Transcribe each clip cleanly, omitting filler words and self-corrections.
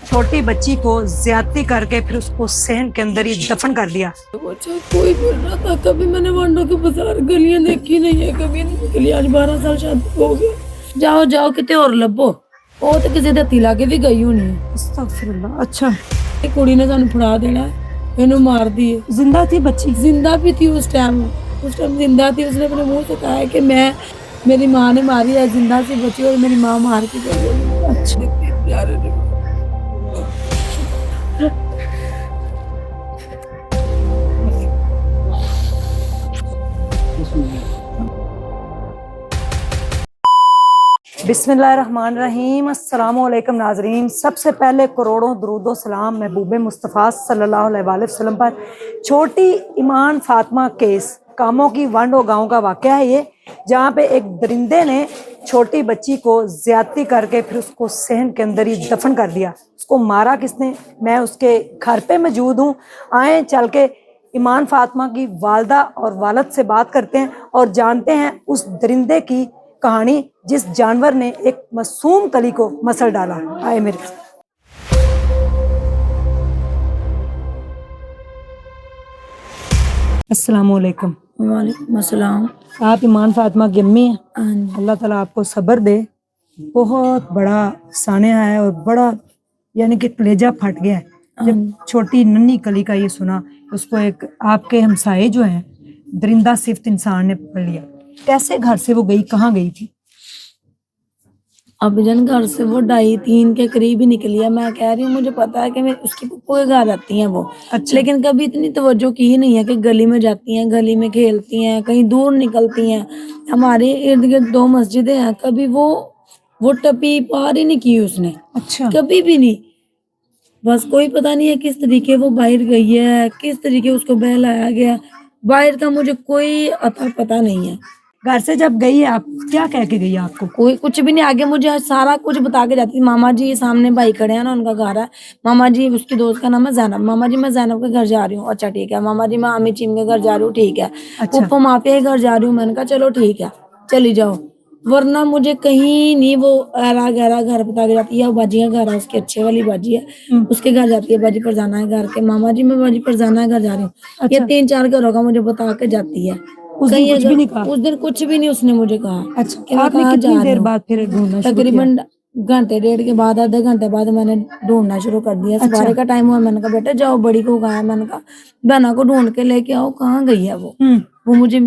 छोटी बच्ची को ज्यादती करके फिर उसको सहन के अंदर ही दफन कर दिया। बच्चा कोई मिल रहा था, कभी मैंने वांडो के बाजार गलियां देखी नहीं है, कभी नहीं निकली। आज 12 साल शादी हो गई। जाओ जाओ किते और लभो, ਉਹ ਤੇ ਕਿਸੇ ਦੇ ਹੱਥੀ ਲਾ ਕੇ ਵੀ ਗਈ ਹੋਣੀ ਹੈ। अस्तगफिरुल्लाह। अच्छा, ਇਹ ਕੁੜੀ ਨੇ ਸਾਨੂੰ ਫੜਾ ਦੇਣਾ, ਇਹਨੂੰ मारती है। जिंदा थी बच्ची? जिंदा भी थी उस टाइम जिंदा थी। उसने अपने मुंह से कहा है कि मैं, मेरी माँ ने मारी है, जिंदा सी बच्ची और मेरी माँ मार के गई है। अच्छा, प्यारे ने बिस्मिल्लाहिर्रहमानिर्रहीम। अस्सलामुअलैकुम नाजरीन। सबसे पहले करोड़ों दरूदो सलाम महबूब मुस्तफ़ा सल्लल्लाहु अलैहि वसल्लम पर। छोटी ईमान फातिमा केस कामों की वांडो गांव का वाक़या है ये, जहाँ पे एक दरिंदे ने छोटी बच्ची को ज्यादती करके फिर उसको सहन के अंदर ही दफन कर दिया। उसको मारा किसने? मैं उसके घर पे मौजूद हूँ। आए चल के ईमान फातिमा की वालदा और वालद से बात करते हैं और जानते हैं उस दरिंदे की कहानी जिस जानवर ने एक मासूम कली को मसल डाला। आए मेरे साथ। अस्सलाम वालेकुम। वालेकुम अस्सलाम। आप ईमान फातिमा की अम्मी हैं? हाँ जी। अल्लाह ताला आपको सब्र दे। बहुत बड़ा सानिया है और बड़ा यानी कि कलेजा फट गया है जब छोटी नन्ही कली का ये सुना। उसको एक आपके हमसाये जो हैं दरिंदा सिफ्त इंसान ने पकड़ लिया। कैसे घर से वो गई, कहाँ गई थी? अब जन घर से वो 2.5-3 के करीब ही निकली है। मैं कह रही हूँ मुझे पता है कि मैं उसकी पप्पू के घर रहती हैं वो। अच्छा। लेकिन कभी इतनी तवज्जो की ही नहीं है कि गली में जाती हैं, गली में खेलती हैं, कहीं दूर निकलती हैं। हमारे इर्द गिर्द 2 मस्जिदें हैं, कभी वो टपी पार ही नहीं की उसने। अच्छा, कभी भी नहीं। बस कोई पता नहीं है किस तरीके वो बाहर गई है, किस तरीके उसको बहलाया गया, बाहर का मुझे कोई अता पता नहीं है। घर से जब गई आप क्या कह के गई आपको? कोई कुछ भी नहीं, आगे मुझे सारा कुछ बता के जाती थी। मामा जी सामने भाई खड़े हैं ना, उनका घर है। मामा जी, उसकी दोस्त का नाम है जैनब। मामा जी मैं जैनब के घर जा रही हूँ। अच्छा ठीक है। मामा जी मैं आमिर चीम के घर जा रही हूँ। ठीक है। अच्छा। पुप्पो माफिया के घर जा रही हूँ। मैंने कहा चलो ठीक है, चली जाओ। वरना मुझे कहीं नहीं वो ऐरा गहरा घर बता के जाती है। बाजी का घर है उसकी, अच्छे वाली बाजी है, उसके घर जाती है। बाजी पर जाना है घर के। मामा जी मैं बाजी पर जाना है घर जा रही हूँ। ये अच्छा। 3-4 घरों का मुझे बता के जाती है। उस दिन कुछ भी नहीं कहा? उस दिन कुछ भी नहीं उसने मुझे कहा। अच्छा, कि मैं आपने कहाँ कितनी जा रही देर हूँ। बाद फिर ढूंढना शुरू किया? तकरीबन घंटे डेढ़ के बाद, आधे घंटे बाद मैंने ढूंढना शुरू कर दिया। अच्छा। सवारे का टाइम हुआ। मैंने कहा बेटा जाओ, बड़ी को कहा है। मैंने कहा बहना को ढूंढ के लेके आओ, कहाँ गई है वो मुझे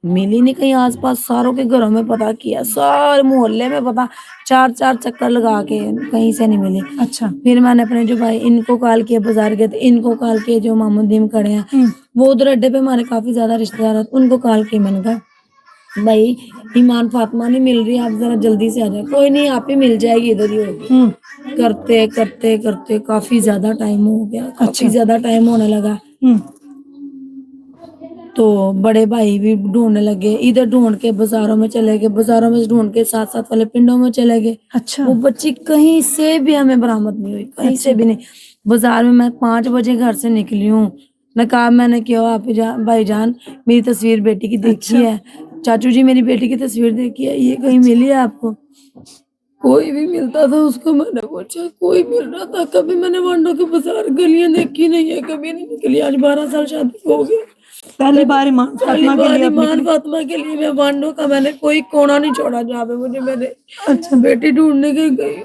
मिली नहीं कहीं। आसपास सारों के घरों में पता किया, सारे मोहल्ले में पता, 4-4 चक्कर लगा के कहीं से नहीं मिली। अच्छा। फिर मैंने अपने जो भाई इनको कॉल किया, बाजार गए थे, इनको कॉल किया, जो मामूदीन खड़े हैं वो उधर अड्डे पे हमारे काफी ज्यादा रिश्तेदार हैं, उनको कॉल किया। मैंने कहा भाई ईमान फातिमा नहीं मिल रही, आप जरा जल्दी से आ जाए। कोई नहीं, आप ही मिल जाएगी, इधर ही होगी। करते करते करते काफी ज्यादा टाइम हो गया। काफी ज्यादा टाइम होने लगा तो बड़े भाई भी ढूंढने लगे। इधर ढूंढ के बाजारों में चले गए, बाजारों में ढूंढ के साथ साथ वाले पिंडों में चले गए। अच्छा। वो बच्ची कहीं से भी हमें बरामद नहीं हुई, कहीं से भी नहीं। बाजार में मैं 5 बजे घर से निकली हूँ। नकाब मैंने किया, आप भाईजान मेरी तस्वीर बेटी की देखी है, चाचू जी मेरी बेटी की तस्वीर देखी है, ये कहीं मिली है आपको? कोई भी मिलता था उसको मैंने पूछा, कोई मिल रहा था। कभी मैंने वांडो के बाजार गलियां देखी नहीं है, कभी नहीं निकली। आज 12 साल शादी हो गई। पहली बार ईमान फातिमा के लिए ईमान फातिमा के लिए मैं वांडो का मैंने कोई कोना नहीं छोड़ा जहाँ पे मुझे मेरे अच्छा। बेटी ढूंढने के गई।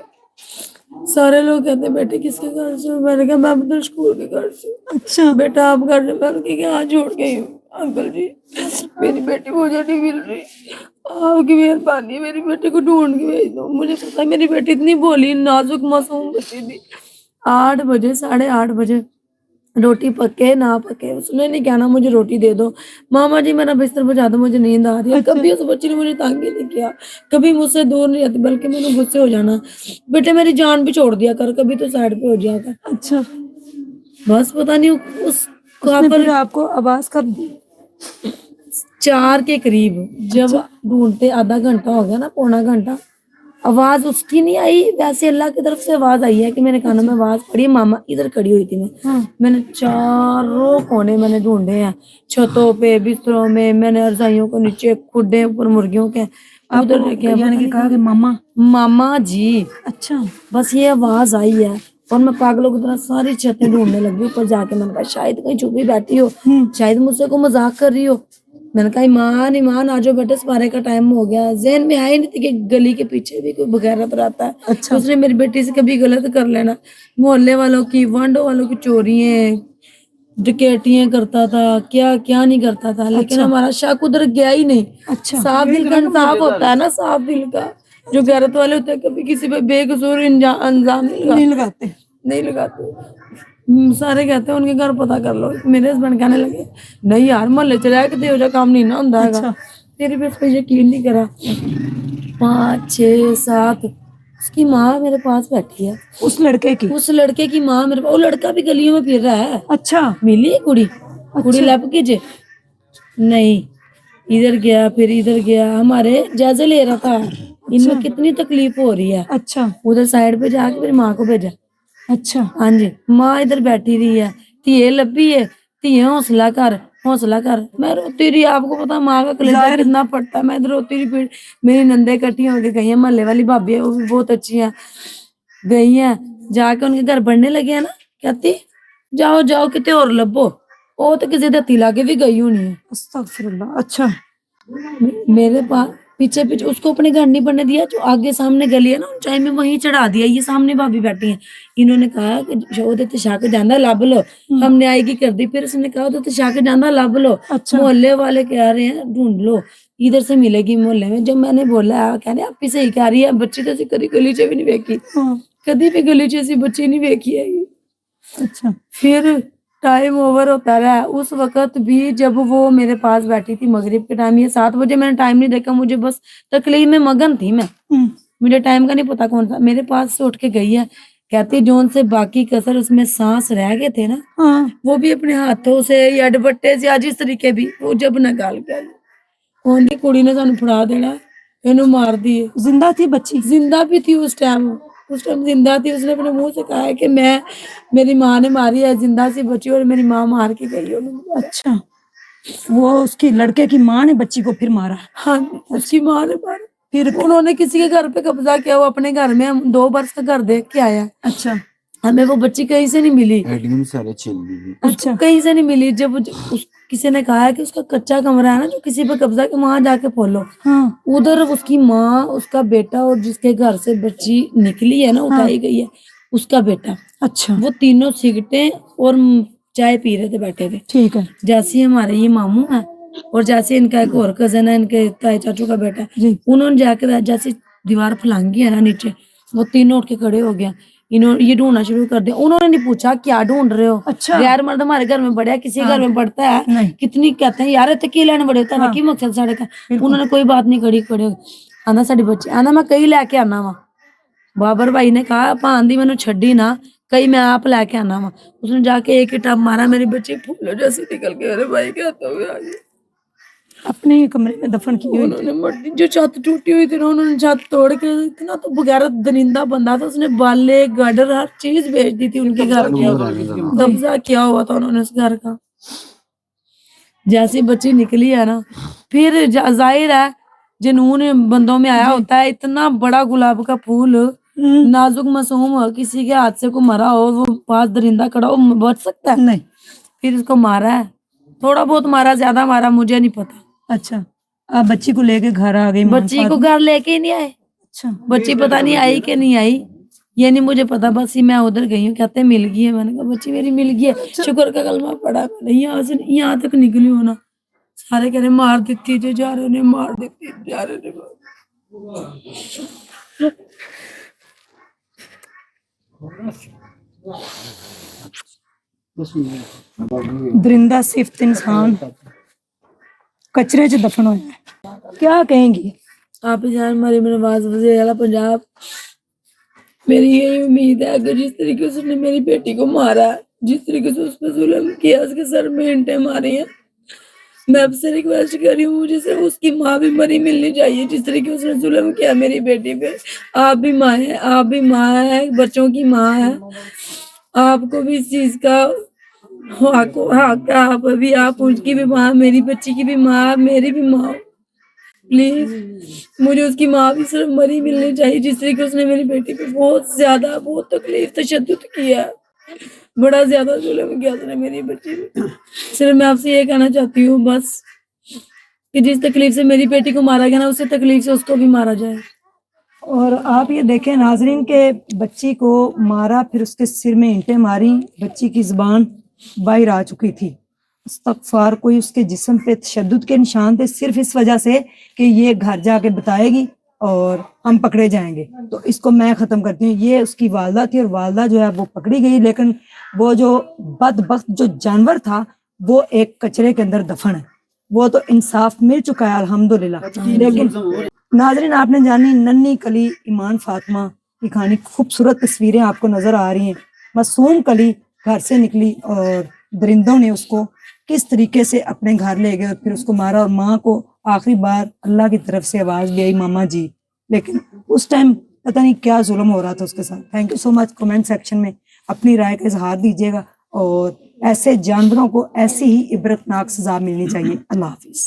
सारे लोग कहते बेटे किसके घर से? मैंने कहा मैं अपने स्कूल के घर से। अच्छा। बेटा आप घर से? मैंने कहा हाँ छोड़ गई हूँ। अंकल जी मेरी बेटी मुझे नहीं मिल रही, आपकी मेहरबानी, मेरी बेटी को ढूंढ के भेज दो। मुझे पता है मेरी बेटी इतनी भोली नाजुक मासूम बच्ची थी। 8 बजे 8:30 बजे रोटी पके ना पके उसने नहीं कहना मुझे रोटी दे दो, मामा जी मेरा बिस्तर बजा दो, मुझे नींद आ रही है। कभी उस बच्ची ने मुझे तंग ही नहीं किया, कभी मुझसे दूर नहीं रहती, बल्कि मैंने गुस्से हो जाना, बेटे मेरी जान भी छोड़ दिया कर, कभी तो साइड पे हो जाया कर। अच्छा। बस पता नहीं उस फिर आपको आवाज कब दी? 4 के करीब जब ढूंढते आधा घंटा हो गया ना, पौना घंटा, आवाज उसकी नहीं आई। वैसे अल्लाह की तरफ से आवाज आई है कि मेरे कानों में आवाज पड़ी। मामा इधर खड़ी हुई थी मैंने चारों कोने मैंने ढूंढे हैं, छतों पे, बिस्तरों में, मैंने रजाइयों को नीचे, खुडे ऊपर मुर्गियों के उधर यानी कि कहा कि मामा मामा जी। अच्छा। बस ये आवाज आई है और मैं पागलों की तरह सारी छतें ढूंढने लगी। ऊपर जाके मैंने कहा शायद कहीं छुपी बैठी हो, शायद मुझसे को मजाक कर रही हो। मैंने कहा ईमान ईमान आ जाओ बेटे, सवारे का टाइम हो गया। ज़हन में आया नहीं थी कि गली के पीछे भी कोई बगैरत रहता है। अच्छा। उसने मेरी बेटी से कभी गलत कर लेना। मोहल्ले वालों की, वांडो वालों की चोरियां, डकैतियां करता था, क्या क्या नहीं करता था, लेकिन अच्छा। हमारा शक उधर गया ही नहीं। अच्छा। साफ दिल का इंसाफ होता है ना, साफ दिल का। जो गैरत वाले होते हैं कभी किसी पे बेकसूर अंजाम नहीं लगाते। नहीं लगाते। सारे कहते हैं उनके घर पता कर लो। मेरे हस्बैंड कहने लगे नहीं यार, मोहल्ले च रह के ते जा काम नहीं ना होंदा हैगा। अच्छा। तेरे पे इस पे यकीन नहीं करा। 5 6 7 उसकी माँ मेरे पास बैठी है। उस लड़के की? उस लड़के की माँ मेरे पास। वो लड़का भी गलियों में फिर रहा है। अच्छा। मिली है कुड़ी, कुड़ी अच्छा। लप के जे नहीं, इधर गया फिर इधर गया, हमारे जायजे ले रहा था इनमें कितनी तकलीफ हो रही है। अच्छा। उधर साइड पे जाके मेरी माँ को भेजा। अच्छा। हाँ जी, माँ इधर बैठी रही है, धीए लब्बी है, धीए हौसला कर, हौसला कर। मैं रोती रही, आपको पता माँ का कलेजा जाहिर- कितना फटता है। मैं इधर रोती रही, फिर मेरी नंदे इकट्ठी होके गई है, मोहल्ले वाली भाभी है वो भी बहुत अच्छी है, गई है। जाके उनके घर बढ़ने लगे हैं ना, कहती जाओ जाओ कितने और लभो। वो तो किसी दत्ती लाके भी गई होनी है। अस्तगफिरुल्लाह। अच्छा। मेरे पास पीछे पीछे उसको अपने घर नहीं बनने दिया, जो आगे सामने गली है ना ऊंचाई में वहीं चढ़ा दिया। ये सामने भाभी बैठी है, इन्होंने कहा कि ओदे ते शक जांदा लभ लो। हमने आएगी कर दी, फिर उसने कहा ओदे ते शक जांदा लभ लो। अच्छा। मोहल्ले वाले कह रहे हैं ढूंढ लो, इधर से मिलेगी मोहल्ले में। जब मैंने बोला कहने आप ही सही कह रही है, बच्ची तो ऐसी कभी गली च भी नहीं देखी, हाँ। कभी भी गली च ऐसी बच्ची नहीं देखी है। अच्छा। फिर टाइम ओवर होता रहा। उस वक्त भी जब वो मेरे पास बैठी थी मगरिब के टाइम, ये 7 बजे, मैंने टाइम नहीं देखा, मुझे बस तकलीफ में मगन थी मैं, मुझे टाइम का नहीं पता कौन सा। मेरे पास से उठ के गई है, कहती जोन से बाकी कसर उसमें सांस रह गए थे ना, हाँ। वो भी अपने हाथों से या दुपट्टे से या जिस तरीके भी वो जब निकाल के आई। ओंदी कुड़ी ने सानू फड़ा देना, इन्हें मार दिए। जिंदा थी बच्ची? जिंदा भी थी उस टाइम जिंदा थी। उसने अपने मुंह से कहा है कि मैं, मेरी माँ ने मारी है, जिंदा सी बची और मेरी माँ मार के गई। उन्होंने अच्छा। वो उसकी लड़के की माँ ने बच्ची को फिर मारा? हाँ, उसकी माँ ने मारा। फिर? उन्होंने किसी के घर पे कब्जा किया, वो अपने घर में, हम 2 बरस का घर देख के आया। अच्छा। हमें वो बच्ची कहीं से नहीं मिली, सारे चल दी। अच्छा। कहीं से नहीं मिली। जब किसी ने कहा है कि उसका कच्चा कमरा है ना जो किसी पे कब्जा के, वहां जाके खोलो। हाँ। उधर उसकी माँ, उसका बेटा और जिसके घर से बच्ची निकली है ना, उठाई गई है, उसका बेटा। अच्छा। वो तीनों सिगरेटें और चाय पी रहे थे बैठे थे। ठीक है जैसे हमारे ये मामू है और जैसे इनका एक और कजन है, इनके ताए चाचू का बेटा, जी। उन्होंने जाके जैसे दीवार फलांगी है ना नीचे, वो तीनों उठ के खड़े हो गया। इन्होंने ये ढूंढना शुरू कर दिया। उन्होंने नहीं पूछा क्या ढूंढ रहे हो। अच्छा। गैर मर्द हमारे घर में बढ़िया, किसी घर में पड़ता है नहीं। कितनी कहते हैं यार इतने की लेने बड़े होता है की मकसद साढ़े का। उन्होंने कोई बात नहीं करी, खड़े आना साड़ी बच्ची आना मैं कई लैके आना वा। बाबर भाई ने कहा भान दी मैंने छड़ी ना, कई मैं आप लैके आना वा। उसने जाके एक ही टप मारा, मेरी बच्ची फूलों जैसी निकल के मेरे भाई के हाथों में आ गई। अपने ही कमरे में दफन की हुई थी? उन्होंने मट्टी, जो छत टूटी हुई थी ना, उन्होंने छत तोड़ के, इतना तो बगैरत दरिंदा बंदा था, उसने बाले गाडर हर चीज बेच दी थी उनके घर की, कब्जा किया हुआ था उन्होंने उस घर का। जैसी बच्ची निकली है ना, फिर जाहिर है जुनून बंदों में आया होता है। इतना बड़ा गुलाब का फूल, नाजुक मासूम हो, किसी के हाथ से को मरा हो, वो पास दरिंदा खड़ा हो, बच सकता है? नहीं। फिर इसको मारा है, थोड़ा बहुत मारा, ज्यादा मारा मुझे नहीं पता। अच्छा। आप बच्ची को लेके घर आ गई? बच्ची को घर लेके ही नहीं आए। अच्छा। बच्ची पता नहीं आई कि नहीं आई, ये नहीं मुझे पता, बस ही मैं उधर गई हूँ, कहते मिल गई है। मैंने कहा बच्ची मेरी मिल गई है, शुक्र का कलमा पड़ा। मैंने यहाँ से यहाँ तक निकली हो ना, सारे कह रहे मार देती जो जा रहे ने, मार देती जा रहे ने। दरिंदा सिफ्त इंसान कचरे च दफन होया है। क्या कहेंगी आप जान मारी मेरे नवाज वजीर वाला पंजाब, मेरी यही उम्मीद है कि जिस तरीके से उसने मेरी बेटी को मारा, जिस तरीके से उस पर जुल्म किया, उसके सर में ईंटें मारी हैं, मैं आपसे रिक्वेस्ट कर रही हूँ, मुझे सिर्फ उसकी माँ भी मरी मिलनी चाहिए। जिस तरीके उसने जुल्म किया मेरी बेटी पे, आप भी माँ है, आप भी माँ है, बच्चों की माँ है, आपको भी इस चीज का हक है। आप भी, आप उनकी भी माँ, मेरी बच्ची की भी माँ, मेरी भी माँ। پلیز مجھے اس کی ماں بھی صرف مری ملنی چاہیے، جس طریقے اس نے میری بیٹی پہ بہت تکلیف تشدد کیا ہے، بڑا زیادہ ظلم کیا اس نے میری بیٹی پہ۔ صرف میں آپ سے یہ کہنا چاہتی ہوں بس کہ جس تکلیف سے میری بیٹی کو مارا گیا نا، اسی تکلیف سے اس کو بھی مارا جائے۔ اور آپ یہ دیکھیں ناظرین کہ بچی کو مارا، پھر اس کے سر میں اینٹیں ماری، بچی کی زبان باہر آ چکی تھی۔ استغفار، کوئی اس کے جسم پہ تشدد کے نشان تھے صرف اس وجہ سے کہ یہ گھر جا کے بتائے گی اور ہم پکڑے جائیں گے۔ تو اس کو میں ختم کرتی ہوں۔ یہ اس کی والدہ تھی اور والدہ جو ہے وہ پکڑی گئی، لیکن وہ جو بدبخت جو جانور تھا وہ ایک کچرے کے اندر دفن ہے۔ وہ تو انصاف مل چکا ہے الحمدللہ۔ لیکن ناظرین آپ نے جانی ننھی کلی ایمان فاطمہ کی کہانی، خوبصورت تصویریں آپ کو نظر آ رہی ہیں۔ معصوم کلی گھر سے نکلی اور درندوں نے اس کو کس طریقے سے اپنے گھر لے گئے اور پھر اس کو مارا، اور ماں کو آخری بار اللہ کی طرف سے آواز بھی آئی ماما جی، لیکن اس ٹائم پتہ نہیں کیا ظلم ہو رہا تھا اس کے ساتھ۔ Thank you so much. Comment section میں اپنی رائے کا اظہار دیجیے گا، اور ایسے جانوروں کو ایسی ہی عبرتناک سزا ملنی چاہیے۔ اللہ حافظ۔